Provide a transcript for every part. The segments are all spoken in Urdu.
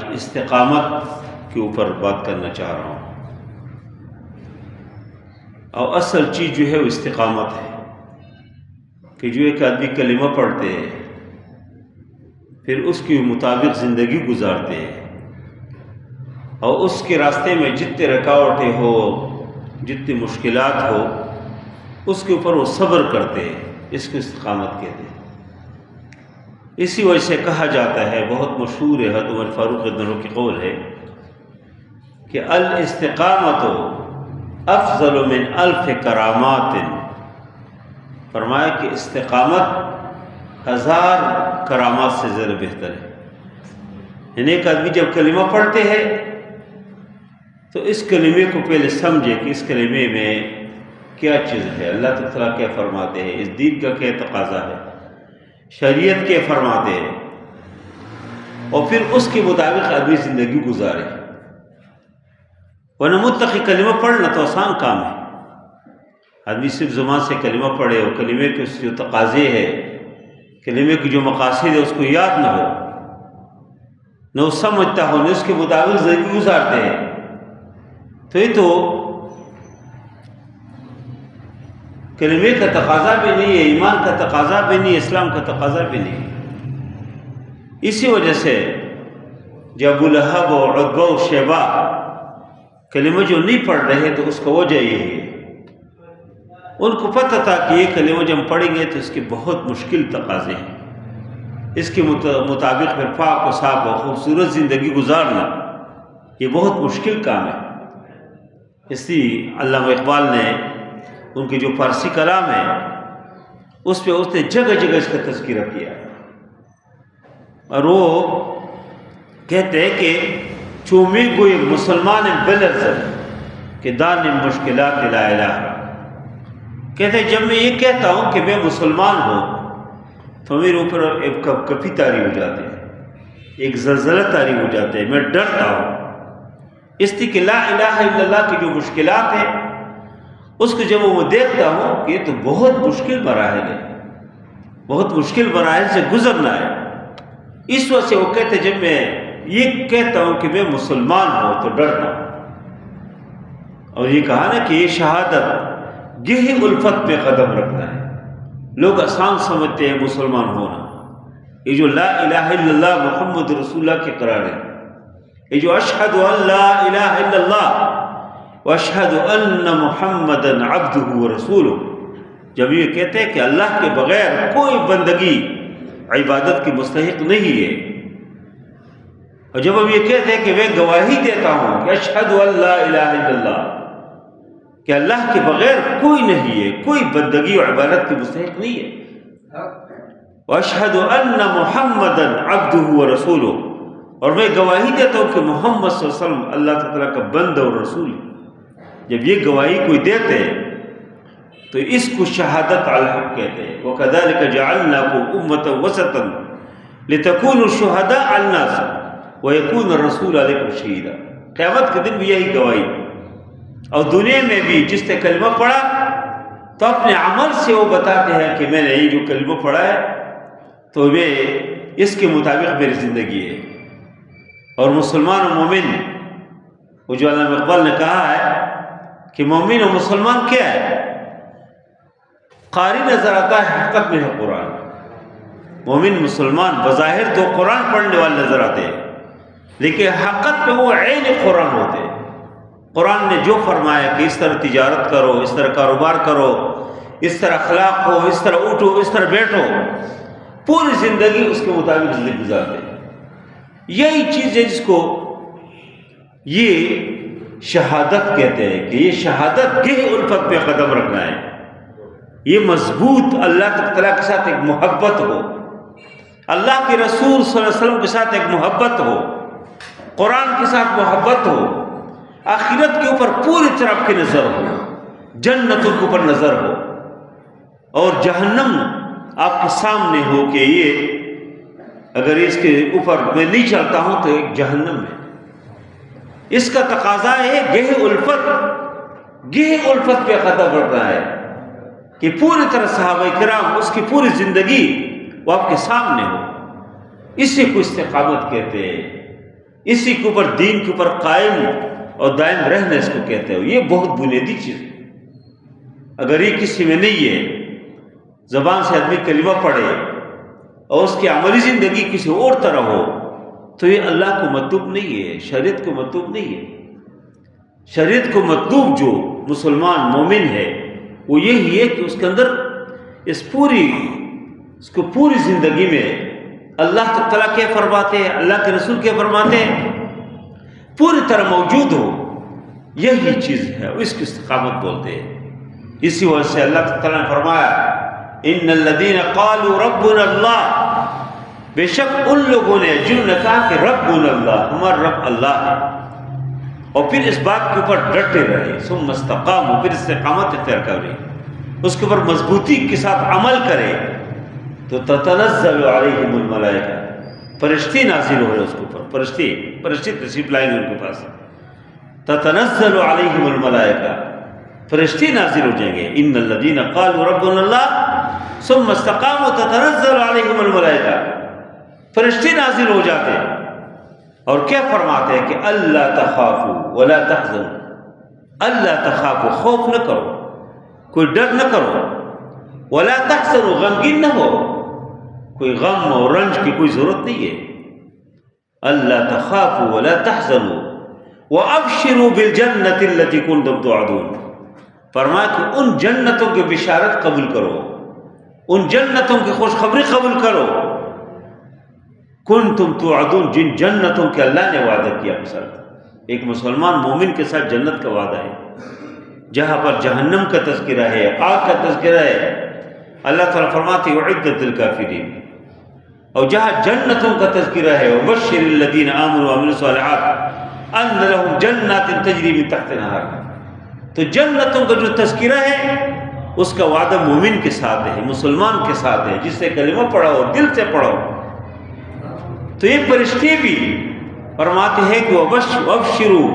آج استقامت کے اوپر بات کرنا چاہ رہا ہوں، اور اصل چیز جو ہے وہ استقامت ہے کہ جو ایک آدمی کلمہ پڑھتے ہیں پھر اس کے مطابق زندگی گزارتے ہیں، اور اس کے راستے میں جتنے رکاوٹیں ہو، جتنی مشکلات ہو، اس کے اوپر وہ صبر کرتے ہیں، اس کو استقامت کہتے ہیں۔ اسی وجہ سے کہا جاتا ہے، بہت مشہور ہے، حضرت عمر فاروق رضی اللہ عنہ کی قول ہے کہ الاستقامت افضل من الف کرامات، فرمایا کہ استقامت 1000 کرامات سے زیادہ بہتر ہے۔ یعنی ایک آدمی جب کلمہ پڑھتے ہیں تو اس کلمے کو پہلے سمجھے کہ اس کلمے میں کیا چیز ہے، اللہ تعالیٰ کیا فرماتے ہیں، اس دین کا کیا تقاضا ہے، شریعت کیا فرماتے ہیں، اور پھر اس کے مطابق آدمی زندگی گزارے۔ ورنہ متقی کلمہ پڑھنا تو آسان کام ہے، آدمی صرف زبان سے کلمہ پڑھے اور کلمے کے جو تقاضے ہے، کلمے کی جو مقاصد ہے اس کو یاد نہ ہو، نہ وہ سمجھتا ہو، نہ اس کے مطابق زندگی گزارتے ہیں، تو یہ تو کلمے کا تقاضا بھی نہیں ہے، ایمان کا تقاضا بھی نہیں ہے، اسلام کا تقاضا بھی نہیں ہے۔ اسی وجہ سے جب ابو لہب اور عتبہ و شیبہ کلمہ جو نہیں پڑھ رہے تو اس کا وجہ یہ ہے، ان کو پتہ تھا کہ یہ کلمہ جب ہم پڑھیں گے تو اس کے بہت مشکل تقاضے ہیں، اس کے مطابق پھر پاک و صاف و خوبصورت زندگی گزارنا یہ بہت مشکل کام ہے۔ اس لیے علامہ اقبال نے ان کے جو فارسی کلام ہے اس پہ اس نے جگہ جگہ اس کا تذکرہ کیا، اور وہ کہتے ہیں کہ چومی گوئی مسلمان بلرزم کہ دان مشکلات لا الہ، کہتے ہیں جب میں یہ کہتا ہوں کہ میں مسلمان ہوں تو میرے اوپر ایک کپی طاری ہو جاتی ہے، ایک زلزلہ طاری ہو جاتے ہے، میں ڈرتا ہوں، اس لیے کہ لا الہ الا اللہ کی جو مشکلات ہیں اس کو جب میں دیکھتا ہوں کہ یہ تو بہت مشکل مراحل ہے، بہت مشکل مراحل سے گزرنا ہے، اس وجہ سے وہ کہتے جب میں یہ کہتا ہوں کہ میں مسلمان ہوں تو ڈرتا ہوں۔ اور یہ کہا نا کہ یہ شہادت گہری الفت پہ قدم رکھنا ہے۔ لوگ آسان سمجھتے ہیں مسلمان ہونا، یہ جو لا الہ الا اللہ محمد رسول اللہ کے قرار ہے، یہ جو اشہد ان لا الہ الا اللہ واشہد ان محمدً عبدہ ورسولہ، جب یہ کہتے ہیں کہ اللہ کے بغیر کوئی بندگی عبادت کی مستحق نہیں ہے، اور جب ہم یہ کہتے ہیں کہ میں گواہی دیتا ہوں کہ اشہد ان لا الہ الا اللہ، کہ اللہ کے بغیر کوئی نہیں ہے، کوئی بندگی و عبادت کی مستحق نہیں ہے، واشہد ان محمدً عبدہ ورسولہ، اور میں گواہی دیتا ہوں کہ محمد صلی اللہ علیہ وسلم اللہ تعالیٰ کا بندہ اور رسول ہے۔ جب یہ گواہی کوئی دیتے ہیں تو اس کو شہادت علی الحق کہتے ہیں۔ وَكَذَلِكَ جَعَلْنَاكُمْ أُمَّةً وَسَطًا لِتَكُونُوا شُهَدَاءَ عَلَى النَّاسِ وَيَكُونَ الرَّسُولُ عَلَيْكُمْ شَهِيدًا، قیامت کے دن بھی یہی گواہی، اور دنیا میں بھی جس نے کلمہ پڑھا تو اپنے عمل سے وہ بتاتے ہیں کہ میں نے یہ جو کلمہ پڑھا ہے تو میں اس کے مطابق میری زندگی ہے۔ اور مسلمان و مومن، وہ جو علامہ اقبال نے کہا ہے کہ مومن و مسلمان کیا ہے، قاری نظر آتا ہے حقیقت میں ہے قرآن۔ مومن مسلمان بظاہر تو قرآن پڑھنے والے نظر آتے ہیں، لیکن حقیقت میں وہ عین قرآن ہوتے ہیں۔ قرآن نے جو فرمایا کہ اس طرح تجارت کرو، اس طرح کاروبار کرو، اس طرح اخلاق ہو، اس طرح اٹھو، اس طرح بیٹھو، پوری زندگی اس کے مطابق زندگی گزارتے ہیں۔ یہی چیز ہے جس کو یہ شہادت کہتے ہیں، کہ یہ شہادت گہری الفت پہ قدم رکھنا ہے، یہ مضبوط اللہ تعالیٰ کے ساتھ ایک محبت ہو، اللہ کے رسول صلی اللہ علیہ وسلم کے ساتھ ایک محبت ہو، قرآن کے ساتھ محبت ہو، آخرت کے اوپر پوری طرح آپ کی نظر ہو، جنتوں کے اوپر نظر ہو، اور جہنم آپ کے سامنے ہو کہ یہ اگر اس کے اوپر میں نہیں چلتا ہوں تو ایک جہنم ہے۔ اس کا تقاضا ہے گہری الفت پہ قدم رکھنا ہے کہ پوری طرح صحابہ کرام اس کی پوری زندگی وہ آپ کے سامنے ہو، اسی کو استقامت کہتے ہیں۔ اسی کے اوپر دین کے اوپر قائم اور دائم رہنا اس کو کہتے ہو. یہ بہت بنیادی چیز ہے. اگر یہ کسی میں نہیں ہے، زبان سے آدمی کلمہ پڑھے اور اس کی عملی زندگی کسی اور طرح ہو، تو یہ اللہ کو مطلوب نہیں ہے، شریعت کو مطلوب نہیں ہے. شریعت کو مطلوب جو مسلمان مومن ہے وہ یہی ہے کہ اس کے اندر اس کو پوری زندگی میں اللہ تعالیٰ کیا فرماتے ہیں، اللہ کے رسول کیا فرماتے ہیں، پوری طرح موجود ہو. یہی چیز ہے، اس کی استقامت بولتے ہیں. اسی وجہ سے اللہ تعالیٰ نے فرمایا ان الذین قالوا ربنا اللہ، بے شک ان لوگوں نے جنہوں نے کہا کہ ربنا اللہ، ہمارا رب اللہ ہے، اور پھر اس بات کے اوپر ڈٹے رہے، ثم استقاموا، پھر استقامت اختیار کرے، اس کے اوپر مضبوطی کے ساتھ عمل کرے، تو تتنزل علیہم الملائکہ، فرشتے نازل ہو رہے اس کے اوپر، فرشتے تشریف لائیں گے ان کے پاس. تتنزل علیہم الملائکہ، فرشتے نازل ہو جائیں گے. ان الذین قالوا ربنا اللہ ثم استقاموا تتنزل علیہم الملائکہ، فرشتے نازل ہو جاتے اور کیا فرماتے ہیں کہ اللہ تخافوا ولا تحزنوا، اللہ تخافوا، خوف نہ کرو، کوئی ڈر نہ کرو، ولا تحزنوا، غمگین نہ ہو، کوئی غم اور رنج کی کوئی ضرورت نہیں ہے. اللہ تخافوا ولا تحزنوا وابشروا بالجنۃ التي كنتم توعدون، فرمایا کہ ان جنتوں کی بشارت قبول کرو، ان جنتوں کی خوشخبری قبول کرو، کنتم توعدون، جن جنتوں کے اللہ نے وعدہ کیا آپ کے ساتھ. ایک مسلمان مومن کے ساتھ جنت کا وعدہ ہے، جہاں پر جہنم کا تذکرہ ہے، آگ کا تذکرہ ہے. اللہ تعالیٰ فرماتے اعدت للکافرین، اور جہاں جنتوں کا تذکرہ ہے وبشر الذین آمنوا وعملوا الصالحات ان لهم جنات تجری من تحتها الانہار. تو جنتوں کا جو تذکرہ ہے اس کا وعدہ مومن کے ساتھ ہے، مسلمان کے ساتھ ہے، جس سے کلمہ پڑھو، دل سے پڑھو. تو یہ فرشتے بھی فرماتے ہیں کہ وابشروا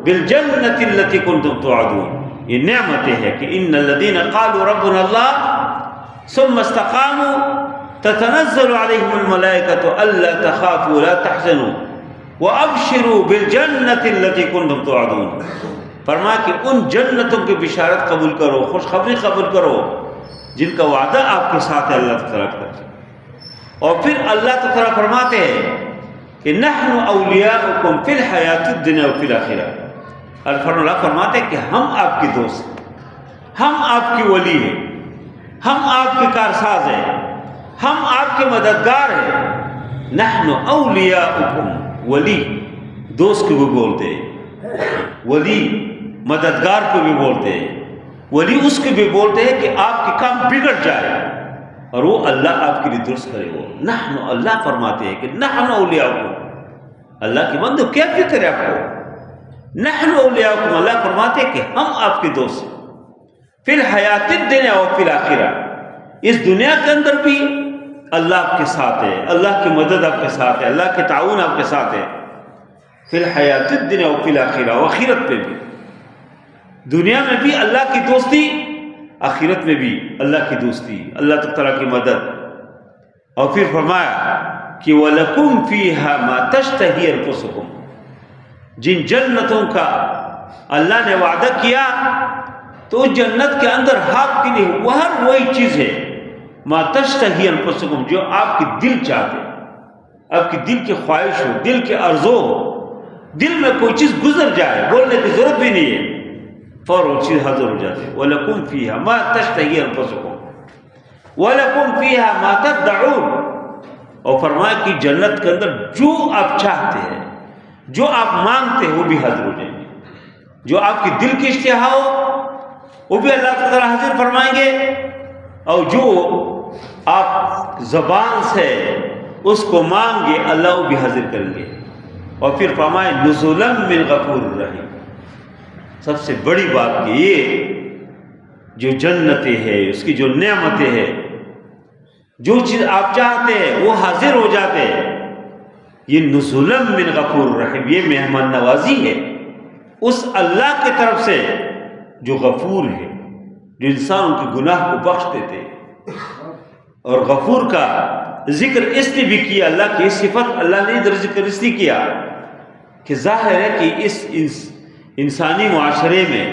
بالجنۃ التي كنتم توعدون. یہ نعمتیں ہے کہ ان الذين قالوا ربنا الله ثم استقاموا تتنزل عليهم الملائكة الا تخافوا ولا تحزنوا وابشروا بالجنۃ التي كنتم توعدون. فرمایا کہ ان جنتوں کی بشارت قبول کرو، خوشخبری قبول کرو جن کا وعدہ آپ کے ساتھ ہے اللہ تعالیٰ کا. اور پھر اللہ تعالیٰ فرماتے ہیں کہ نحن اولیاؤکم فی الحیات الدنیا وفی الآخرہ. اللہ فرماتے ہیں کہ ہم آپ کی دوست ہیں، ہم آپ کی ولی ہیں، ہم آپ کے کارساز ہیں، ہم آپ کے مددگار ہیں. نحن اولیاؤکم، ولی دوست کو بھی بولتے ہیں، ولی مددگار کو بھی بولتے ہیں، ولی اس کو بھی بولتے ہیں کہ آپ کے کام بگڑ جائے اور وہ اللہ آپ کے لیے درست کرے. وہ نحن، اللہ فرماتے ہیں کہ نحن اولیاؤکم، اللہ کے بندو کیا فکر ہے آپ کو؟ نحن اولیاؤکم، اللہ فرماتے ہیں کہ ہم آپ کے دوست ہیں. فی الحیات الدنیا و فی الآخرہ، اس دنیا کے اندر بھی اللہ آپ کے ساتھ ہے، اللہ کی مدد آپ کے ساتھ ہے، اللہ کے تعاون آپ کے ساتھ ہے. فی الحیات الدنیا و فی الآخرہ، و آخرت پہ بھی، دنیا میں بھی اللہ کی دوستی، آخرت میں بھی اللہ کی دوستی، اللہ تعالیٰ کی مدد. اور پھر فرمایا کہ وَلَكُمْ فِيهَا مَا تَشْتَهِي أَنفُسُكُمْ، جن جنتوں کا اللہ نے وعدہ کیا تو اس جنت کے اندر آپ کے لیے وہ ہر وہی چیز ہے مَا تَشْتَهِي أَنفُسُكُمْ، جو آپ کی دل چاہتے، آپ کی دل کی خواہش ہو، دل کے آرزو ہو، دل میں کوئی چیز گزر جائے، بولنے کی ضرورت بھی نہیں ہے، فوراً چیز حاضر ہو جاتے. وَلَكُمْ فِيهَا مَا تَشْتَهِي أَنفُسُكُمْ وَلَكُمْ فِيهَا مَا تَدَّعُونَ. اور فرمایا کہ جنت کے اندر جو آپ چاہتے ہیں، جو آپ مانگتے ہیں، وہ بھی حاضر ہو جائیں گے. جو آپ کی دل کی اشتہا ہو وہ بھی اللہ تعالیٰ حاضر فرمائیں گے، اور جو آپ زبان سے اس کو مانگے اللہ وہ بھی حاضر کریں گے. اور پھر فرمائے نزلا من غفور الرحیم. سب سے بڑی بات کہ یہ جو جنتیں ہیں، اس کی جو نعمتیں ہیں، جو چیز آپ چاہتے ہیں وہ حاضر ہو جاتے ہیں. یہ نزلا من غفور الرحیم، یہ مہمان نوازی ہے اس اللہ کی طرف سے جو غفور ہے، جو انسان کے گناہ کو بخش دیتے. اور غفور کا ذکر اس نے بھی کیا، اللہ کی صفت اللہ نے ادھر ذکر اس نے کیا کہ ظاہر ہے کہ اس انسانی معاشرے میں،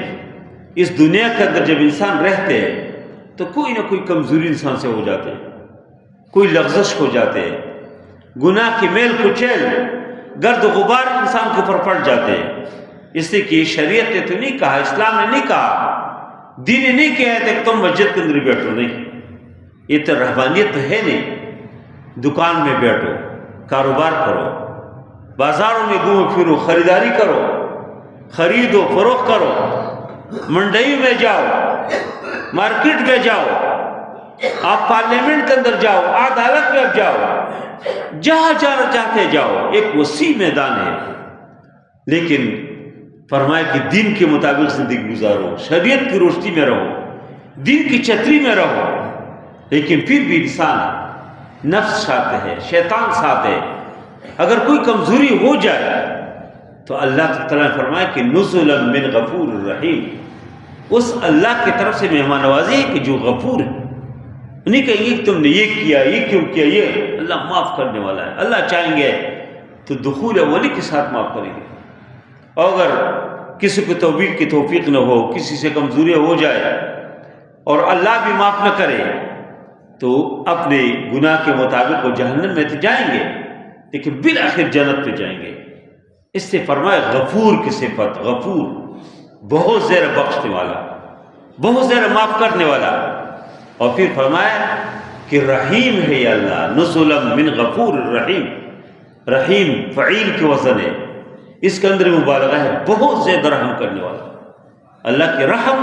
اس دنیا کے اندر جب انسان رہتے تو کوئی نہ کوئی کمزوری انسان سے ہو جاتے، کوئی لغزش ہو جاتے، گناہ کی میل کچیل گرد و غبار انسان کے اوپر پڑ جاتے، اس لیے کہ شریعت نے تو نہیں کہا، اسلام نے نہیں کہا، دین نے نہیں کہا کہ تم مسجد کے اندر بیٹھو، نہیں، یہ تو رہبانیت تو ہے نہیں۔ دکان میں بیٹھو، کاروبار کرو، بازاروں میں گھومو پھرو، خریداری کرو، خرید و فروخت کرو، منڈی میں جاؤ، مارکیٹ میں جاؤ، آپ پارلیمنٹ کے اندر جاؤ، عدالت میں جاؤ، جہاں جانا چاہتے جاؤ، ایک وسیع میدان ہے۔ لیکن فرمایا کہ دین کے مطابق زندگی گزارو، شریعت کی روشنی میں رہو، دین کی چھتری میں رہو۔ لیکن پھر بھی انسان نفس ساتھ ہے، شیطان ساتھ ہے، اگر کوئی کمزوری ہو جائے تو اللہ تعالیٰ نے فرمایا کہ نزلا من غفور الرحیم، اس اللہ کی طرف سے مہمان نوازی ہے کہ جو غفور ہے، نہیں کہیں گے کہ تم نے یہ کیا، یہ کیوں کیا، یہ اللہ معاف کرنے والا ہے۔ اللہ چاہیں گے تو دخول اولی کے ساتھ معاف کریں گے، اور اگر کسی کو توبہ کی توفیق نہ ہو، کسی سے کمزوری ہو جائے اور اللہ بھی معاف نہ کرے تو اپنے گناہ کے مطابق وہ جہنم میں تو جائیں گے، لیکن بالآخر جنت پہ جائیں گے۔ اس سے فرمایا غفور کی صفت، غفور بہت زیادہ بخشنے والا، بہت زیادہ معاف کرنے والا، اور پھر فرمایا کہ رحیم ہے یا اللہ، نزلا من غفور الرحیم، رحیم فعیل کے وزن ہے، اس کے اندر مبالغہ ہے، بہت زیادہ رحم کرنے والا۔ اللہ کے رحم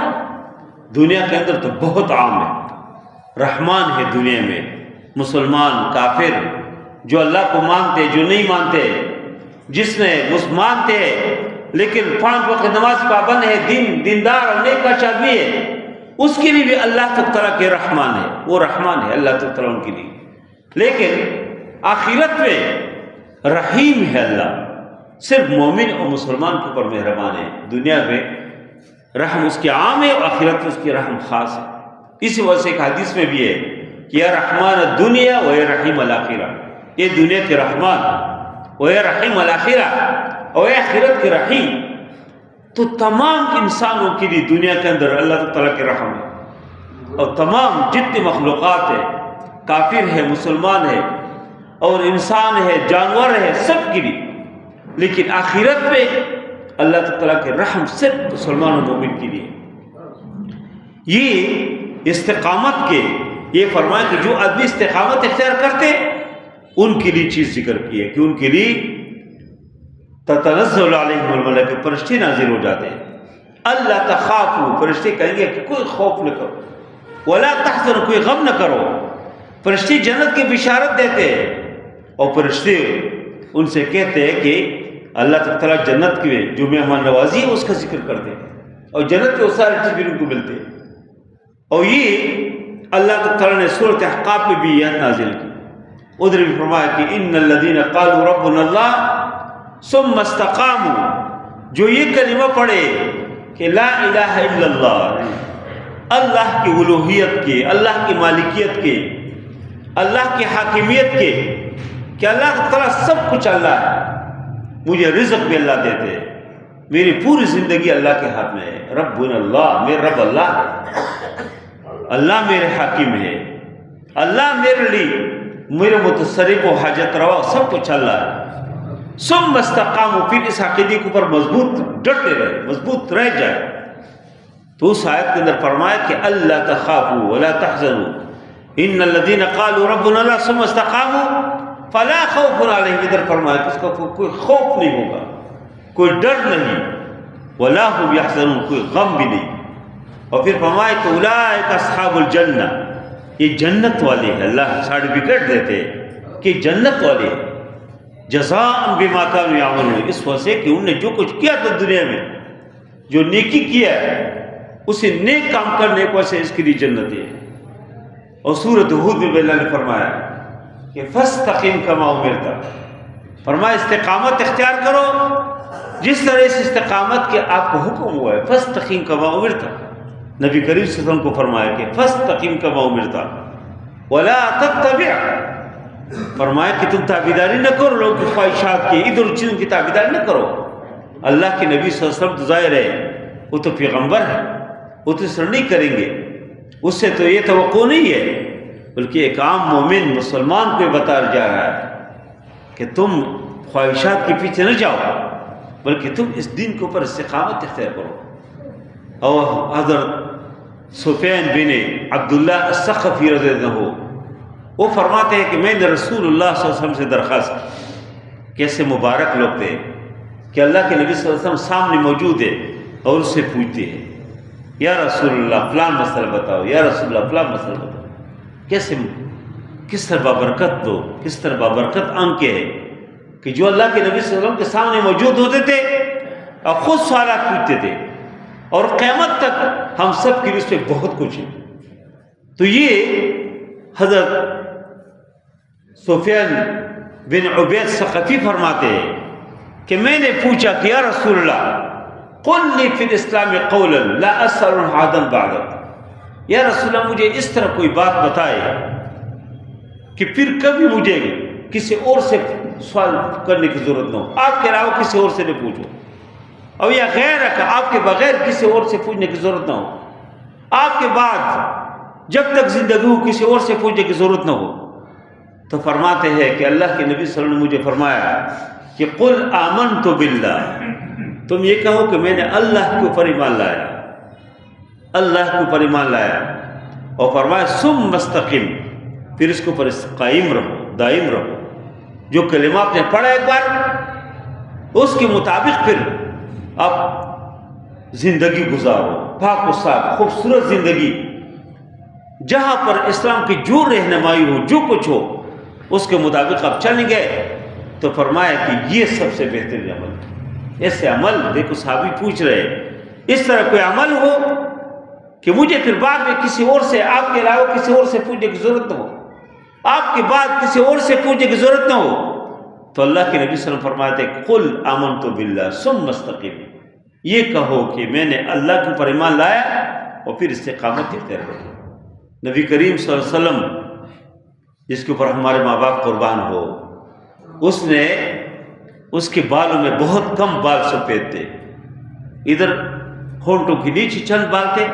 دنیا کے اندر تو بہت عام ہے، رحمان ہے دنیا میں، مسلمان کافر، جو اللہ کو مانتے جو نہیں مانتے، جس نے مانتے لیکن 5 وقت نماز پابند ہے، دیندار اور نیک آدمی ہے، اس کے لیے بھی اللہ تعالیٰ کے رحمان ہے، وہ رحمان ہے اللہ تعالیٰ ان کے لیے۔ لیکن آخرت میں رحیم ہے اللہ، صرف مومن اور مسلمان کے اوپر مہربان ہے۔ دنیا میں رحم اس کے عام ہے اور آخرت میں اس کی رحم خاص ہے۔ اسی وجہ سے ایک حدیث میں بھی ہے کہ یا رحمان الدنیا و یا رحیم الآخرہ، یہ دنیا کے رحمان و یا رحیم الآخرہ، اور یا آخرت کے رحیم۔ تو تمام انسانوں کے لیے دنیا کے اندر اللہ تعالیٰ کے رحم ہے، اور تمام جتنے مخلوقات ہیں، کافر ہے، مسلمان ہے، اور انسان ہے، جانور ہے، سب کے لیے۔ لیکن آخرت میں اللہ تعالیٰ کے رحم صرف مسلمان و مومن کے لیے۔ یہ استقامت کے، یہ فرمایا کہ جو آدمی استقامت اختیار کرتے ان کے لیے چیز ذکر کی ہے کہ ان کے لیے تتنزل علیہم الملائکہ، فرشتے نازل ہو جاتے ہیں، اللہ تخافوا، فرشتے کہیں گے کہ کوئی خوف نہ کرو، ولا تحزنوا، کوئی غم نہ کرو، فرشتے جنت کی بشارت دیتے ہیں، اور فرشتے ان سے کہتے ہیں کہ اللہ تعالیٰ جنت کے جو مہمان نوازی ہے اس کا ذکر کرتے ہیں، اور جنت کے سارے چیز بھی ان کو ملتے ہیں۔ اور یہ اللہ تعالیٰ نے سورۃ احقاف میں بھی آیت نازل کی، ادھر بھی فرمایا کہ ان الذین قالوا ربنا اللہ ثم استقاموا، جو یہ کلمہ پڑھے کہ لا الہ الا اللہ، اللہ کی الوہیت کے، اللہ کی مالکیت کے، اللہ کی حاکمیت کے، کہ اللہ تعالیٰ سب کچھ اللہ ہے، مجھے رزق بھی اللہ دیتے ہیں، میری پوری زندگی اللہ کے ہاتھ میں ہے، ربنا اللہ، میرا رب اللہ ہے، اللہ میرے حاکم ہے، اللہ میرے لیے میرے متصرف و حاجت روا، سب کچھ اللہ ہے۔ ثم استقاموا، پھر اس عقیدے کے اوپر مضبوط ڈٹے رہے، مضبوط رہ جائے، تو اس آیت کے اندر فرمایا کہ اللہ تخافوا ولا تحزنوا ان الذين قالوا ربنا اللہ ثم استقاموا فلا خوف علیہم، ادھر فرمایا کہ اس کا کوئی خوف نہیں ہوگا، کوئی ڈر نہیں، ولا هم يحزنون، کوئی غم بھی نہیں، اور پھر فرمایا کہ اولئک اصحاب الجنہ، یہ جنت والے ہیں، اللہ سرٹیفکیٹ دیتے ہیں کہ جنت والے ہیں، جزاء بما كانوا يعملون، اس وجہ سے کہ انہوں نے جو کچھ کیا تھا دنیا میں، جو نیکی کیا ہے، اسے نیک کام کرنے کو سے اس کے لیے جنت ہے۔ اور سورۃ ہود میں اللہ نے فرمایا کہ فاستقم کما امرت، فرمایا استقامت اختیار کرو جس طرح اس استقامت کے آپ کو حکم ہوا ہے، فاستقم کما امرت، نبی کریم صلی اللہ علیہ وسلم کو فرمایا کہ فاستقم کما امرت ولا تتبع فرمایا کہ تم تابعداری نہ کرو لوگوں کی خواہشات کی، ادھر چیزوں کی تابعداری نہ کرو۔ اللہ کے نبی صلی اللہ علیہ وسلم تو ظاہر ہے وہ تو پیغمبر ہے، وہ تو اس طرح نہیں کریں گے، اس سے تو یہ توقع نہیں ہے، بلکہ ایک عام مومن مسلمان کو بتایا جا رہا ہے کہ تم خواہشات کے پیچھے نہ جاؤ، بلکہ تم اس دین کے اوپر استقامت اختیار کرو۔ اور حضرت سفیان بن عبداللہ الثقفی رضی اللہ عنہ وہ فرماتے ہیں کہ میں نے رسول اللہ صلی اللہ علیہ وسلم سے درخواست کی، کیسے مبارک لوگ تھے کہ اللہ کے نبی صلی اللہ علیہ وسلم سامنے موجود ہے اور اس سے پوچھتے ہیں یا رسول اللہ فلاں مسئلہ بتاؤ، یا رسول اللہ فلاں مسئلہ بتاؤ۔ کیسے کس طرح بابرکت دو، کس طرح بابرکت آنکھیں ہے کہ جو اللہ کے نبی صلی اللہ علیہ وسلم کے سامنے موجود ہوتے تھے اور خود سوالات پوچھتے تھے، اور قیامت تک ہم سب کے لیے اس پہ بہت کچھ ہے۔ تو یہ حضرت سفیان بن عبید ثقفی فرماتے ہیں کہ میں نے پوچھا کہ یا رسول اللہ قل لی فی الاسلام قولا لا اسأل احدا بعدک، یا رسول اللہ مجھے اس طرح کوئی بات بتائے کہ پھر کبھی مجھے کسی اور سے سوال کرنے کی ضرورت نہ ہو، آپ کے علاوہ کسی اور سے نہ پوچھو، اور یا غیر آپ کے بغیر کسی اور سے پوچھنے کی ضرورت نہ ہو، آپ کے بعد جب تک زندگی ہو کسی اور سے پوچھنے کی ضرورت نہ ہو۔ تو فرماتے ہیں کہ اللہ کے نبی صلی اللہ علیہ وسلم نے مجھے فرمایا کہ قل آمنت باللہ، تم یہ کہو کہ میں نے اللہ کے اوپر ایمان لایا، اللہ کے اوپر ایمان لایا، اور فرمایا ثم مستقم، پھر اس کے اوپر قائم رہو، دائم رہو، جو کلمہ آپ نے پڑھا ایک بار اس کے مطابق پھر آپ زندگی گزارو، پاک و صاف خوبصورت زندگی، جہاں پر اسلام کی جو رہنمائی ہو، جو کچھ ہو اس کے مطابق آپ چلیں گے۔ تو فرمایا کہ یہ سب سے بہترین عمل ہے۔ ایسے عمل دیکھو صحابی پوچھ رہے اس طرح کوئی عمل ہو کہ مجھے پھر بعد میں کسی اور سے، آپ کے علاوہ کسی اور سے پوچھنے کی ضرورت نہ ہو، آپ کے بعد کسی اور سے پوچھنے کی ضرورت نہ ہو۔ تو اللہ کے نبی صلی اللہ علیہ وسلم فرماتے قل آمنت باللہ ثم مستقم، یہ کہو کہ میں نے اللہ کے اوپر ایمان لایا اور پھر استقامت اختیار کرو۔ نبی کریم صلی اللہ علیہ وسلم جس کے اوپر ہمارے ماں باپ قربان ہو، اس نے اس کے بالوں میں بہت کم بال سفید تھے، ادھر ہونٹوں کے نیچے چند بال تھے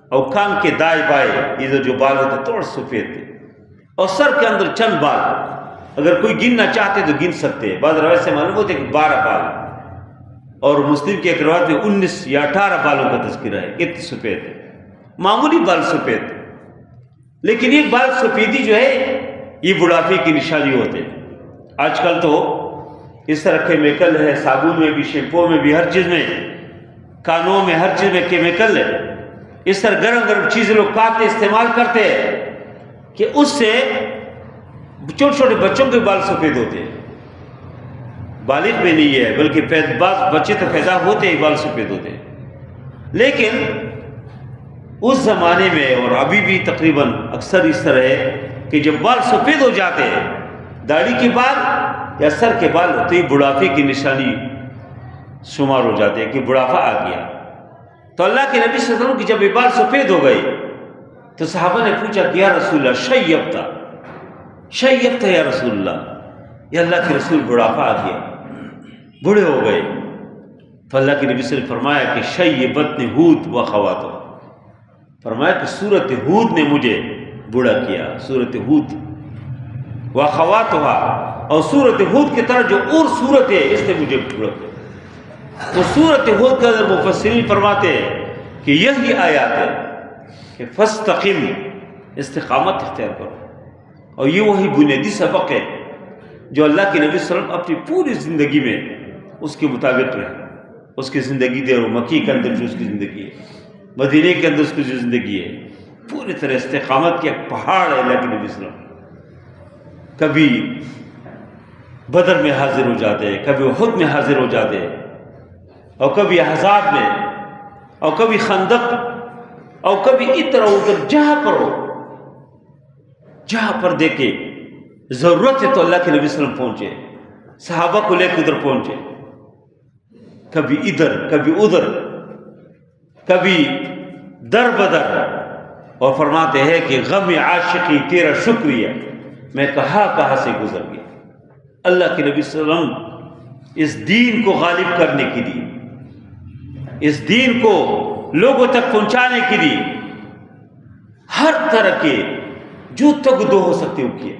اور کان کے دائیں بائیں ادھر جو بال ہوتے تھوڑے سفید تھے، اور سر کے اندر چند بال، اگر کوئی گننا چاہتے تو گن سکتے ہیں، بعض روایت سے معلوم ہوتے کہ 12 بال، اور مسلم کے ایک روایت میں 19 یا 18 بالوں کا تذکرہ ہے، اتنے سفید ہے، معمولی بال سفید ہے۔ لیکن یہ بال سفیدی جو ہے یہ بڑھاپے کی نشانی ہوتے ہیں۔ آج کل تو اس طرح کیمیکل ہے، صابن میں بھی، شیمپو میں بھی، ہر چیز میں، کانوں میں، ہر چیز میں کیمیکل ہے، اس طرح گرم گرم چیزیں لوگ کھاتے استعمال کرتے ہیں کہ اس سے چھوٹے چھوٹے بچوں کے بال سفید ہوتے ہیں، بالغ میں نہیں ہے بلکہ بعض بچے تو پیدا ہوتے ہی بال سفید ہوتے ہیں۔ لیکن اس زمانے میں اور ابھی بھی تقریباً اکثر اس طرح ہے کہ جب بال سفید ہو جاتے ہیں، داڑھی کے بال یا سر کے بال، تو یہ بڑھاپے کی نشانی شمار ہو جاتے ہیں کہ بڑھاپا آ گیا۔ تو اللہ کے نبی صلی اللہ علیہ وسلم کی جب یہ بال سفید ہو گئے تو صحابہ نے پوچھا کہ یا رسول اللہ شیبتا یا رسول اللہ، یا اللہ کے رسول بڑھاپا آ گیا، بوڑھے ہو گئے۔ تو اللہ کے نبی صلی اللہ علیہ وسلم نے فرمایا کہ شیبتنی ہود و خواتو، فرمایا کہ سورۃ ہود نے مجھے بوڑھا کیا، سورۃ ہود و خواتها، اور سورۃ ہود کی طرح جو اور سورت ہے اس نے مجھے بوڑھا کیا۔ تو سورۃ ہود کا اندر مفسرین فرماتے ہیں کہ یہی آیات ہے کہ فاستقم، استقامت اختیار کرو، اور یہ وہی بنیادی سبق ہے جو اللہ کے نبی صلی اللہ علیہ وسلم اپنی پوری زندگی میں اس کے مطابق رہے۔ اس کی زندگی دے اور مکی کے اندر جو اس کی زندگی ہے، مدینے کے اندر اس کی جو زندگی ہے، پوری طرح استقامت کی ایک پہاڑ ہے اللہ کے نبی صلی اللہ علیہ وسلم۔ کبھی بدر میں حاضر ہو جاتے، کبھی احد میں حاضر ہو جاتے، اور کبھی احزاب میں، اور کبھی خندق، اور کبھی ادھر ادھر جہاں پر ہو، جہاں پر دیکھے ضرورت ہے تو اللہ کے نبی صلی اللہ علیہ وسلم پہنچے، صحابہ کو لے کے ادھر پہنچے، کبھی ادھر کبھی ادھر، کبھی در بدر، اور فرماتے ہیں کہ غم عاشقی تیرا شکریہ، میں کہاں سے گزر گیا۔ اللہ کے نبی صلی اللہ علیہ وسلم اس دین کو غالب کرنے کے لیے، اس دین کو لوگوں تک پہنچانے کے لیے ہر طرح کے جو تک دو ہو سکتے وہ کیے۔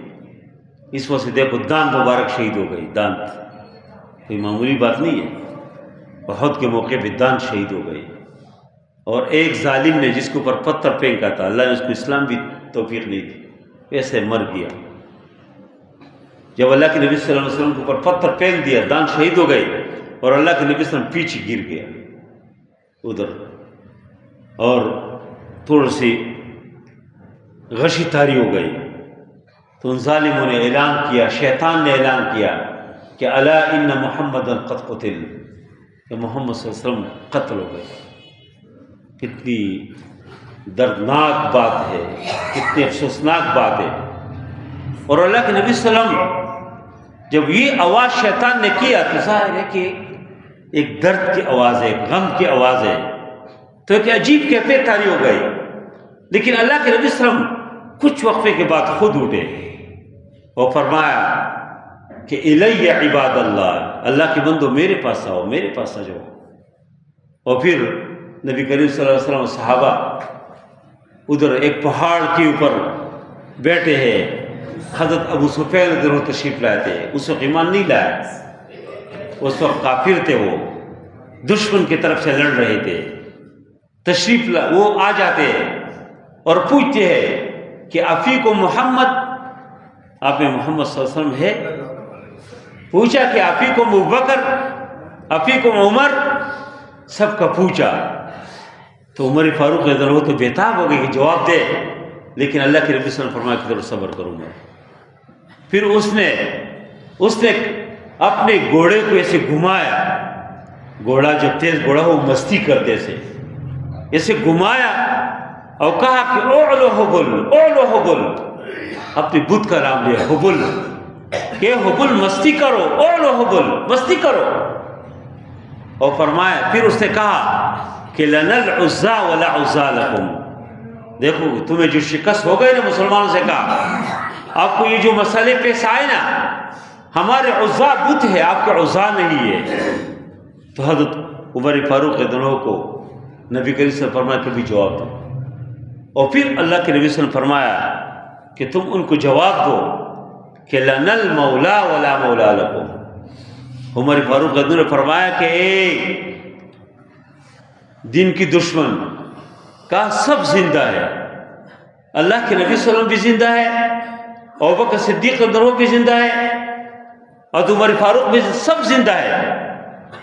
اس وجہ سے دیکھو دانت مبارک شہید ہو گئی، دانت کوئی معمولی بات نہیں ہے، احد کے موقع پہ دانت شہید ہو گئے۔ اور ایک ظالم نے جس کے اوپر پتھر پھینکا تھا، اللہ نے اس کو اسلام بھی توفیق نہیں دی، ایسے مر گیا۔ جب اللہ کے نبی صلی اللہ علیہ وسلم کے اوپر پتھر پھینک دیا، دانت شہید ہو گئے، اور اللہ کے نبی صلی اللہ علیہ وسلم پیچھے گر گیا ادھر، اور تھوڑی سی غشی تاری ہو گئی۔ تو ان ظالموں نے اعلان کیا، شیطان نے اعلان کیا کہ الا ان محمد قد قتل، کہ محمد صلی اللہ علیہ وسلم قتل ہو گئے۔ کتنی دردناک بات ہے، کتنی افسوسناک بات ہے۔ اور اللہ کے نبی صلی اللہ علیہ وسلم جب یہ آواز شیطان نے کیا تو ظاہر ہے کہ ایک درد کی آواز ہے، ایک غم کی آواز ہے، تو ایک عجیب کیفیت طاری ہو گئی۔ لیکن اللہ کے نبی صلی اللہ علیہ وسلم کچھ وقفے کے بعد خود اٹھے اور فرمایا کہ الی عباد اللہ، اللہ کے بندو میرے پاس آؤ، میرے پاس آ جاؤ۔ اور پھر نبی کریم صلی اللہ علیہ وسلم صحابہ ادھر ایک پہاڑ کے اوپر بیٹھے ہیں، حضرت ابو سفیان ادھر تشریف لائے تھے، اس وقت ایمان نہیں لایا، اس وقت کافر تھے، وہ دشمن کی طرف سے لڑ رہے تھے۔ تشریف وہ آ جاتے ہیں اور پوچھتے ہیں کہ افیکم محمد، آپ میں محمد صلی اللہ علیہ وسلم ہے؟ پوچھا کہ افیکم ابوبکر، افیکم عمر، سب کا پوچھا۔ تو عمر فاروق رضی اللہ عنہ تو بےتاب ہو گئے کہ جواب دے، لیکن اللہ کے نبی صلی اللہ علیہ وسلم فرمایا کہ ضرور صبر کروں گا۔ پھر اس نے اپنے گھوڑے کو ایسے گھمایا، گھوڑا جب تیز گھوڑا وہ مستی کرتے سے ایسے گھمایا اور کہا کہ اعلو حبل، اعلو حبل، اپنے بت کا نام لیا حبل، کہ حبل مستی کرو، اعلو حبل مستی کرو۔ اور فرمایا، پھر اس نے کہا کہ لنا العزا ولا عزا لکم، دیکھو تمہیں جو شکست ہو گئی نا مسلمانوں سے، کہا آپ کو یہ جو مسئلے پیش آئے نا، ہمارے عزا بت ہے، آپ کا عزا نہیں ہے۔ تو حضرت عمر فاروق رضی اللہ عنہ کو نبی کریم صلی اللہ علیہ وسلم فرمایا کبھی جواب دو۔ اور پھر اللہ کے نبی صلی اللہ علیہ وسلم فرمایا کہ تم ان کو جواب دو کہ لنا المولا ولا مولا لکم۔ عمر فاروق رضی اللہ عنہ نے فرمایا کہ اے دین کی دشمن کا سب زندہ ہے، اللہ کے نبی صلی اللہ علیہ وسلم بھی زندہ ہے، ابوبکر صدیق رضی اللہ عنہ بھی زندہ ہے، اور عمر فاروق بھی سب زندہ ہے۔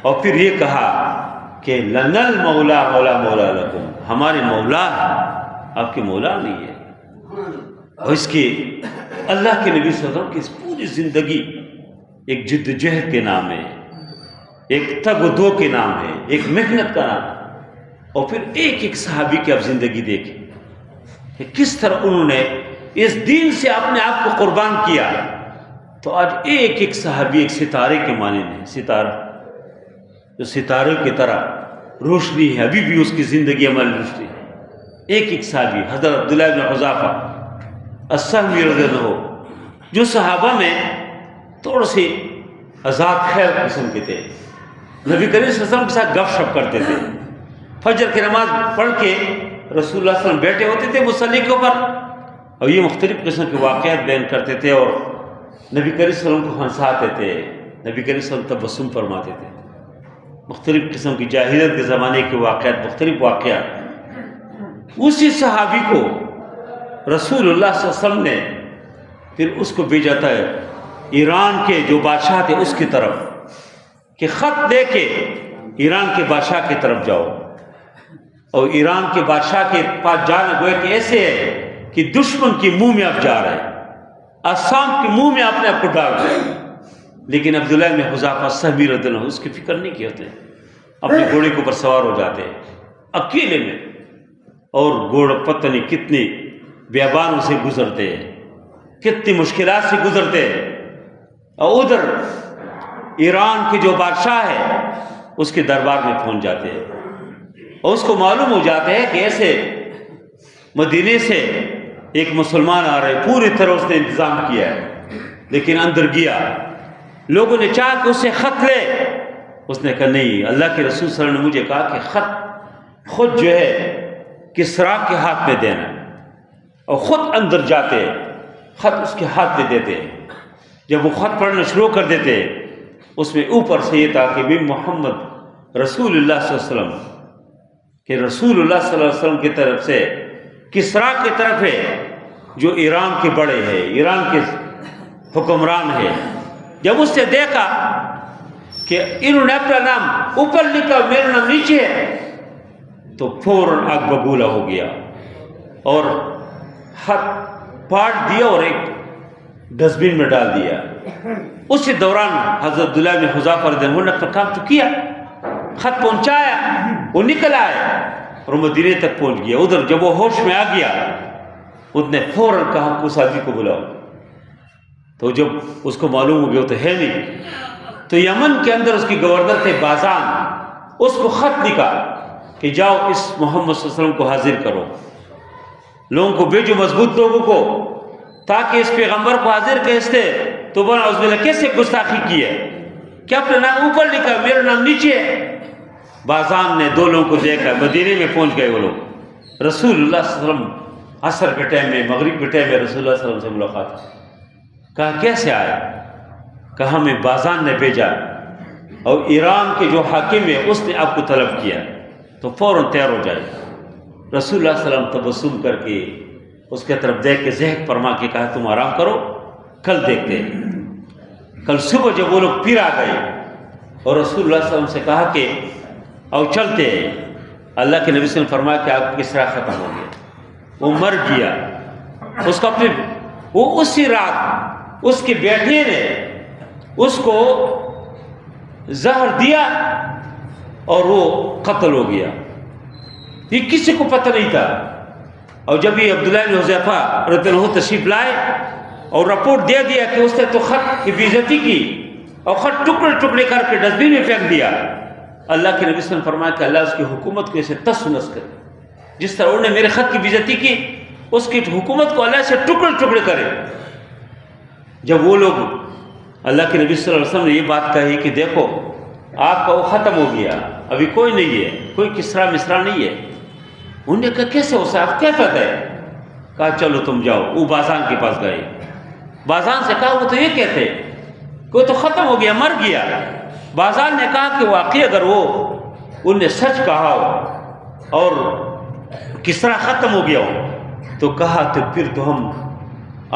اور پھر یہ کہا کہ لنا المولا مولا مولا لکم، ہمارے مولا ہے، آپ کے مولا نہیں ہے۔ اور اس کی اللہ کے نبی صلی اللہ علیہ وسلم کی اس پوری زندگی ایک جد و جہد کے نام ہے، ایک تگ و دو کے نام ہے، ایک محنت کا نام ہے۔ اور پھر ایک ایک صحابی کی آپ زندگی دیکھیں کہ کس طرح انہوں نے اس دین سے اپنے آپ کو قربان کیا۔ تو آج ایک ایک صحابی ایک ستارے کے معنی میں، ستارہ جو ستارے کی طرح روشنی ہے، ابھی بھی اس کی زندگی ہماری روشنی ہے۔ ایک ایک صحابی، حضرت عبداللہ بن حذافہ السہمی رضی اللہ عنہ، جو صحابہ میں تھوڑے سے آزاد خیال قسم کے تھے، نبی کریم صلی اللہ علیہ وسلم کے ساتھ گپ شپ کرتے تھے، فجر کی نماز پڑھ کے رسول اللہ صلی اللہ علیہ وسلم بیٹھے ہوتے تھے مصلی کے اوپر، اور یہ مختلف قسم کے واقعات بیان کرتے تھے اور نبی کریم صلی اللہ علیہ وسلم کو ہنساتے تھے، نبی کریم صلی اللہ علیہ وسلم تبسم فرماتے تھے، مختلف قسم کی جاہلیت کے زمانے کے واقعات، مختلف واقعات۔ اسی صحابی کو رسول اللہ صلی اللہ علیہ وسلم نے پھر اس کو بھیجا تھا ایران کے جو بادشاہ تھے اس کی طرف، کہ خط دے کے ایران کے بادشاہ کی طرف جاؤ، اور ایران کے بادشاہ کے پاس جانا گویا کہ ایسے ہے کہ دشمن کے منہ میں آپ جا رہے ہیں، آسام کے منہ میں آپ نے آپ کو ڈال رہے ہیں۔ لیکن عبداللہ بن حذافہ السہمی رضی اللہ عنہ اس کی فکر نہیں کی ہوتے، اپنے گھوڑے کے اوپر سوار ہو جاتے اکیلے میں، اور گھوڑا پتہ نہیں کتنی بیابانوں سے گزرتے ہیں، کتنی مشکلات سے گزرتے ہیں، اور ادھر ایران کے جو بادشاہ ہے اس کے دربار میں پہنچ جاتے ہیں، اور اس کو معلوم ہو جاتے ہیں کہ ایسے مدینے سے ایک مسلمان آ رہے، پوری طرح اس نے انتظام کیا ہے، لیکن اندر گیا، لوگوں نے چاہا کہ اس سے خط لے، اس نے کہا نہیں، اللہ کے رسول صلی اللہ علیہ وسلم نے مجھے کہا کہ خط خود جو ہے کسریٰ کے ہاتھ میں دینا، اور خود اندر جاتے خط اس کے ہاتھ میں دیتے، جب وہ خط پڑھنا شروع کر دیتے اس میں اوپر سے یہ تھا کہ بھی محمد رسول اللہ صلی اللہ علیہ وسلم، کہ رسول اللہ صلی اللہ علیہ وسلم کی طرف سے کسریٰ کی طرف ہے جو ایران کے بڑے ہیں، ایران کے حکمران ہے۔ جب اس نے دیکھا کہ انہوں نے اپنا نام اوپر لکھا، میرا نام نیچے ہے، تو فوراً آگ بگولا ہو گیا اور خط پاٹ دیا اور ایک ڈسٹبن میں ڈال دیا۔ اسی دوران حضرت عبداللہ بن حذیفہ رضی اللہ عنہ نے اپنا کام تو کیا، خط پہنچایا، وہ نکل آئے اور مدینے تک پہنچ گیا۔ ادھر جب وہ ہوش میں آ گیا، اس نے فوراً کہا کہ اس آدمی کو بلاؤ، تو جب اس کو معلوم ہو گیا تو ہے نہیں، تو یمن کے اندر اس کی گورنر تھے بازان، اس کو خط لکھا کہ جاؤ اس محمد صلی اللہ علیہ وسلم کو حاضر کرو، لوگوں کو بھیجو، مضبوط لوگوں کو، تاکہ اس پیغمبر کو حاضر کہتے تو بنا اس میں کیسے گستاخی کی ہے، کیا اپنا نام اوپر لکھا، میرا نام نیچے ہے۔ بازان نے دو لوگوں کو دیکھا، مدینے میں پہنچ گئے وہ لوگ، رسول اللہ صلی اللہ علیہ وسلم عصر کے ٹائم میں، مغرب کے ٹائم میں رسول اللہ صلی اللہ علیہ وسلم سے ملاقات۔ کہا کیسے آئے؟ کہا ہمیں بازان نے بھیجا اور ایران کے جو حاکم ہے اس نے آپ کو طلب کیا، تو فوراً تیار ہو جائے۔ رسول اللہ صلی اللہ علیہ وسلم تبسم کر کے اس کے طرف دیکھ کے ضحک فرما کے کہا تم آرام کرو، کل دیکھتے ہیں۔ کل صبح جب وہ لوگ پھر آ گئے اور رسول اللہ صلی اللہ علیہ وسلم سے کہا کہ او چلتے ہیں، اللہ کے نبی صلی اللہ علیہ وسلم نے فرمایا کہ آپ کس طرح ختم ہو گیا، وہ مر گیا۔ اس کا پھر وہ اسی رات اس کے بیٹے نے اس کو زہر دیا اور وہ قتل ہو گیا، یہ کسی کو پتہ نہیں تھا۔ اور جب یہ عبداللہ بن حذیفہ رضی اللہ عنہ تشریف لائے اور رپورٹ دے دیا کہ اس نے تو خط کی بے عزتی کی اور خط ٹکڑے ٹکڑے کر کے ڈسٹبن میں پھینک دیا، اللہ کے نبی صلی اللہ علیہ وسلم نے فرمایا کہ اللہ اس کی حکومت کو اسے تس نس کرے، جس طرح انہوں نے میرے خط کی بے عزتی کی اس کی حکومت کو اللہ سے ٹکڑے ٹکڑے کرے۔ جب وہ لوگ اللہ کے نبی صلی اللہ علیہ وسلم نے یہ بات کہی کہ دیکھو آپ کا وہ ختم ہو گیا، ابھی کوئی نہیں ہے، کوئی کسریٰ مصریٰ نہیں ہے، انہوں نے کہا کیسے ہو صاحب کیا پتہ ہے؟ کہا چلو تم جاؤ، وہ بازان کے پاس گئے، بازان سے کہا وہ تو یہ کہتے کہ وہ تو ختم ہو گیا، مر گیا۔ بازان نے کہا کہ واقعی اگر وہ انہوں نے سچ کہا ہو اور کسریٰ ختم ہو گیا ہو تو کہا تو پھر تو ہم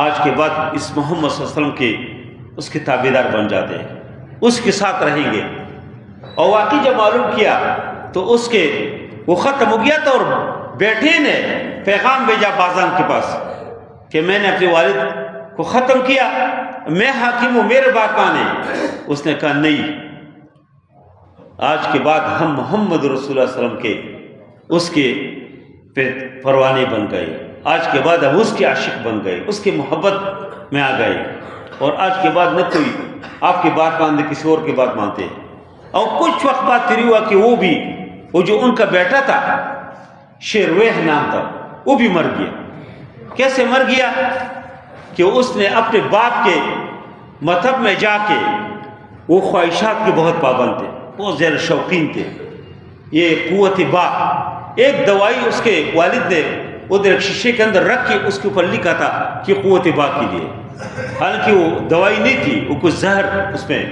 آج کے بعد اس محمد صلی اللہ علیہ وسلم کے اس کے تابعدار بن جاتے ہیں، اس کے ساتھ رہیں گے۔ اور واقعی جب معلوم کیا تو اس کے وہ ختم ہو گیا تھا، اور بیٹے نے پیغام بھیجا بازان کے پاس کہ میں نے اپنے والد کو ختم کیا، میں حاکم ہوں، میرے بات مانے۔ اس نے کہا نہیں، آج کے بعد ہم محمد رسول اللہ صلی اللہ علیہ وسلم کے اس کے پروانے بن گئے، آج کے بعد ہم اس کے عاشق بن گئے، اس کی محبت میں آ گئے، اور آج کے بعد نہ کوئی آپ کی بات مانتے کسی اور کی بات مانتے۔ اور کچھ وقت بعد پھر ہوا کہ وہ بھی وہ جو ان کا بیٹا تھا شیرویہ نام تھا وہ بھی مر گیا۔ کیسے مر گیا؟ کہ اس نے اپنے باپ کے مذہب میں جا کے، وہ خواہشات کے بہت پابند تھے، بہت زیادہ شوقین تھے، یہ قوت باپ، ایک دوائی اس کے والد نے ادھر ایک شیشے کے اندر رکھ کے اس کے اوپر لکھا تھا کہ قوت باپ کے لیے، حالانکہ وہ دوائی نہیں تھی، وہ کچھ زہر اس میں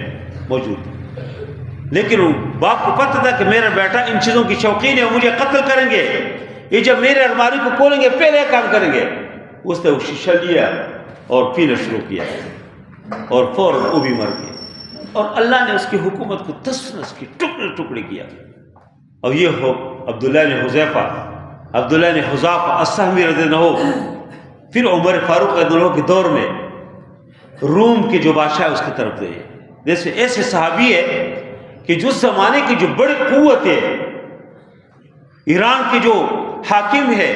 موجود تھا، لیکن وہ باپ کو پتہ تھا کہ میرا بیٹا ان چیزوں کی شوقین ہے، مجھے قتل کریں گے، یہ جب میرے الماری کو کھولیں گے پہلے کام کریں گے۔ اس نے وہ شیشہ لیا اور پینا شروع کیا اور فوراً وہ بھی مر گیا، اور اللہ نے اس کی حکومت کو تس نس کی ٹکڑے ٹکڑے کیا۔ اور یہ ہو عبداللہ نے حذیفہ السہمی رضی اللہ عنہ، پھر عمر فاروق رضی اللہ عنہ کے دور میں روم کے جو بادشاہ اس کی طرف گئے، جیسے ایسے صحابی ہے کہ جو زمانے کی جو بڑی قوت ہے، ایران کے جو حاکم ہے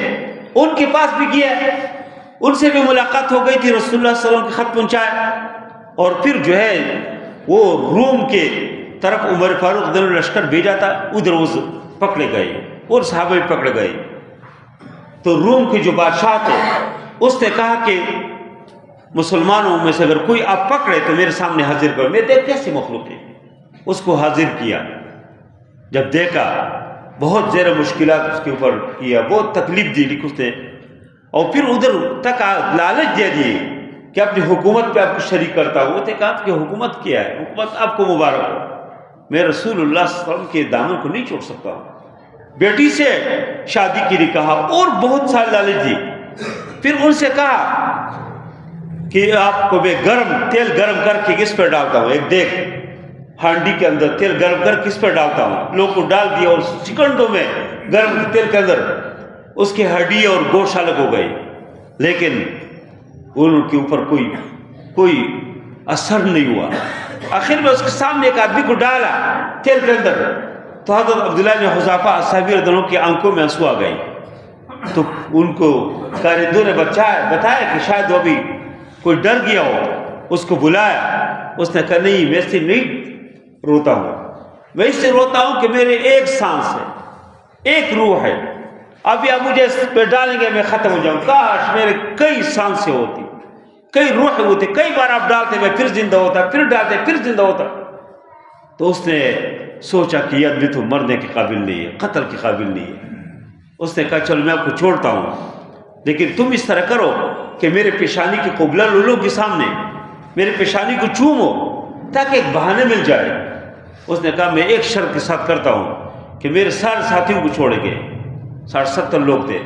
ان کے پاس بھی گیا ہے، ان سے بھی ملاقات ہو گئی تھی، رسول اللہ صلی اللہ علیہ وسلم کے خط پہنچایا، اور پھر جو ہے وہ روم کے طرف عمر فاروق رضی اللہ عنہ لشکر بھیجا تھا، ادھر وہ پکڑے گئے اور صحابہ بھی پکڑے گئے۔ تو روم کے جو بادشاہ تھے اس نے کہا کہ مسلمانوں میں سے اگر کوئی آپ پکڑے تو میرے سامنے حاضر کرو. میں دیکھ کیسی مخلوق ہے. اس کو حاضر کیا. جب دیکھا بہت زیر مشکلات اس کے اوپر کیا, بہت تکلیف دی لیکن اس نے, اور پھر ادھر تک لالچ دے دیے کہ اپنی حکومت پہ آپ کو شریک کرتا ہوں. وہ تھے کہ آپ کی حکومت کیا ہے؟ حکومت آپ کو مبارک ہو, میں رسول اللہ صلی اللہ علیہ وسلم کے دامن کو نہیں چھوڑ سکتا ہوں. بیٹی سے شادی کے لیے کہا اور بہت سارے لالچ دی. پھر ان سے کہا کہ آپ کو میں تیل گرم کر کے کس پہ ڈالتا ہوں, ایک دیکھ ہانڈی کے اندر تیل گرم کر کس پہ ڈالتا ہوں. لوگ کو ڈال دیا اور سیکنڈوں میں گرم تیل کے اندر اس کے ہڈی اور گوشت الگ ہو گئی, لیکن ان کے اوپر کوئی اثر نہیں ہوا. آخر میں اس کے سامنے ایک آدمی کو ڈالا تیل کے اندر, تو حضرت عبداللہ بن حذافہ صحابی رضی اللہ عنہ کی آنکھوں میں آنسو آ گئے. تو ان کو کارندوں نے بتایا کہ شاید وہ بھی کوئی ڈر گیا ہو. اس کو بلایا, اس نے کہا نہیں میں اس سے نہیں روتا ہوں, میں اس سے روتا ہوں کہ میرے ایک سانس ہے, ایک روح ہے, ابھی آپ مجھے اس پہ ڈالیں گے میں ختم ہو جاؤں. کاش میرے کئی سانسیں ہوتی, کئی روح ہوتی, کئی بار آپ ڈالتے میں پھر زندہ ہوتا, پھر ڈالتے پھر زندہ ہوتا. تو اس نے سوچا کہ یہ آدمی تو مرنے کے قابل نہیں ہے, قتل کے قابل نہیں ہے. اس نے کہا چلو میں آپ کو چھوڑتا ہوں, لیکن تم اس طرح کرو کہ میرے پیشانی کی قبلہ لولو کے سامنے میرے پیشانی کو چومو تاکہ ایک بہانے مل جائے. اس نے کہا میں ایک شرط کے ساتھ کرتا ہوں کہ میرے سارے ساتھیوں کو چھوڑیں گے. 60-70 لوگ تھے,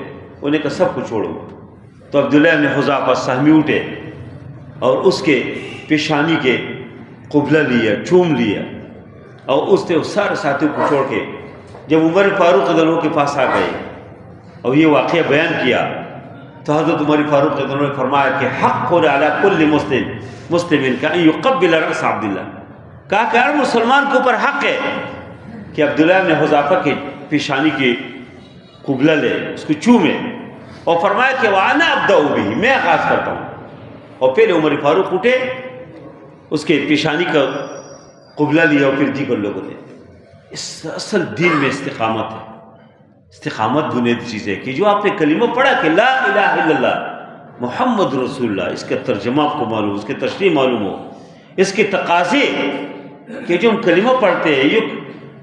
انہیں کہا سب کو چھوڑو. تو عبداللہ بن حذافہ سہمی اٹھے اور اس کے پیشانی کے قبلہ لیا, چوم لیا, اور اس نے سارے ساتھیوں کو چھوڑ کے جب عمر فاروق رضی اللہ عنہ کے پاس آ گئے اور یہ واقعہ بیان کیا, تو حضرت عمر فاروق رضی اللہ عنہ نے فرمایا کہ حق علی کل مسلم کا ان یقبل رأس عبداللہ. کہا کہ ہر مسلمان کے اوپر حق ہے کہ عبداللہ بن حذافہ کے پیشانی کی قبلہ لے, اس کو چومے, اور فرمایا کہ وانا ابدأ به, میں آغاز کرتا ہوں. اور پہلے عمر فاروق اٹھے, اس کے پیشانی کا قبلہ لیا اور پھر دیگر لوگوں نے. اس اصل دین میں استقامت ہے. استقامت بنیادی چیز ہے کہ جو آپ نے کلمہ پڑھا کہ لا الہ الا اللہ محمد رسول اللہ, اس کا ترجمہ آپ کو معلوم, اس کے تشریح معلوم ہو, اس کے تقاضے کہ جو ہم کلمہ پڑھتے ہیں, یہ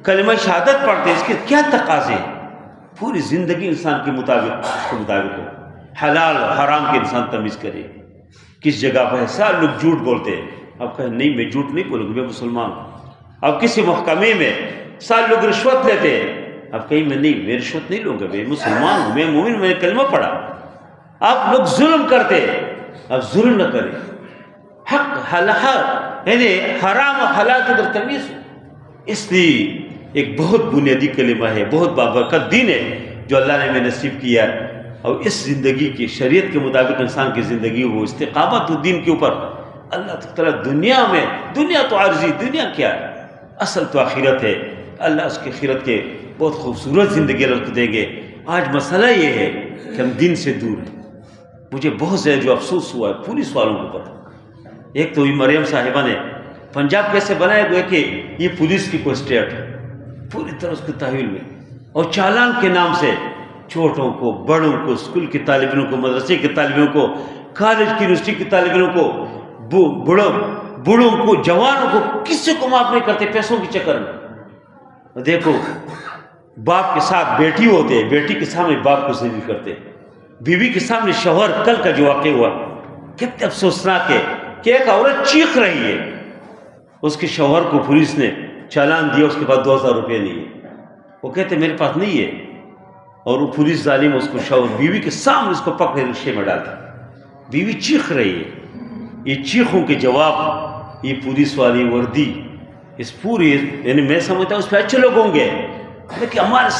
کلمہ شہادت پڑھتے ہیں, اس کے کیا تقاضے ہیں. پوری زندگی انسان کے مطابق اس کے مطابق ہو, حلال حرام کے انسان تمیز کرے. کس جگہ پر سارے لوگ جھوٹ بولتے ہیں, آپ کہیں نہیں میں جھوٹ نہیں بولوں گا, میں مسلمان ہوں. اب کسی محکمے میں سارے لوگ رشوت لیتے ہیں, اب کہیں میں نہیں, میں رشوت نہیں لوں گا, میں مسلمان ہوں, میں مومن ہوں, میں نے کلمہ پڑھا. آپ لوگ ظلم کرتے ہیں, اب ظلم نہ کریں. حق حلال یعنی حرام و حلال کی در تمیز ہو. اس لیے ایک بہت بنیادی کلمہ ہے, بہت بابرکت دین ہے جو اللہ نے ہمیں نصیب کیا. اور اس زندگی کی شریعت کے مطابق انسان کی زندگی ہو, استقامت ہو دین کے اوپر. اللہ تعالیٰ دنیا میں, دنیا تو عارضی, دنیا کیا ہے, اصل تو آخرت ہے. اللہ اس کی آخرت کے بہت خوبصورت زندگی اللہ کو دیں گے. آج مسئلہ یہ ہے کہ ہم دین سے دور ہیں. مجھے بہت زیادہ جو افسوس ہوا ہے پولیس والوں کے اوپر. ایک تو مریم صاحبہ نے پنجاب کیسے بنایا گیا کہ یہ پولیس کی کوئی اسٹیٹ ہے, پوری طرح اس کے تحویل میں, اور چالان کے نام سے چھوٹوں کو, بڑوں کو, اسکول کے طالب علموں کو, مدرسے کے طالب علموں کو, کالج کی یونیورسٹی کے طالب علموں کو, بوڑھوں کو, جوانوں کو, کسی کو معاف نہیں کرتے پیسوں کے چکر میں. دیکھو باپ کے ساتھ بیٹی ہوتے, بیٹی کے سامنے باپ کو ذلیل کرتے, بیوی کے سامنے شوہر. کل کا جو واقعہ ہوا کتنے افسوسناک ہے کہ ایک عورت چیخ رہی ہے, اس کے شوہر کو پولیس نے چالان دیا, اس کے پاس 2000 روپے نہیں ہے. وہ کہتے میرے پاس نہیں ہے, اور وہ پولیس ظالم اس کو شوہر بیوی کے سامنے اس کو پکڑے رکشے میں ڈالتا. بیوی چیخ رہی ہے, یہ چیخوں کے جواب یہ پولیس والی وردی اس پوری, یعنی میں سمجھتا ہوں اس پہ اچھے لوگ ہوں گے, لیکن ہمارے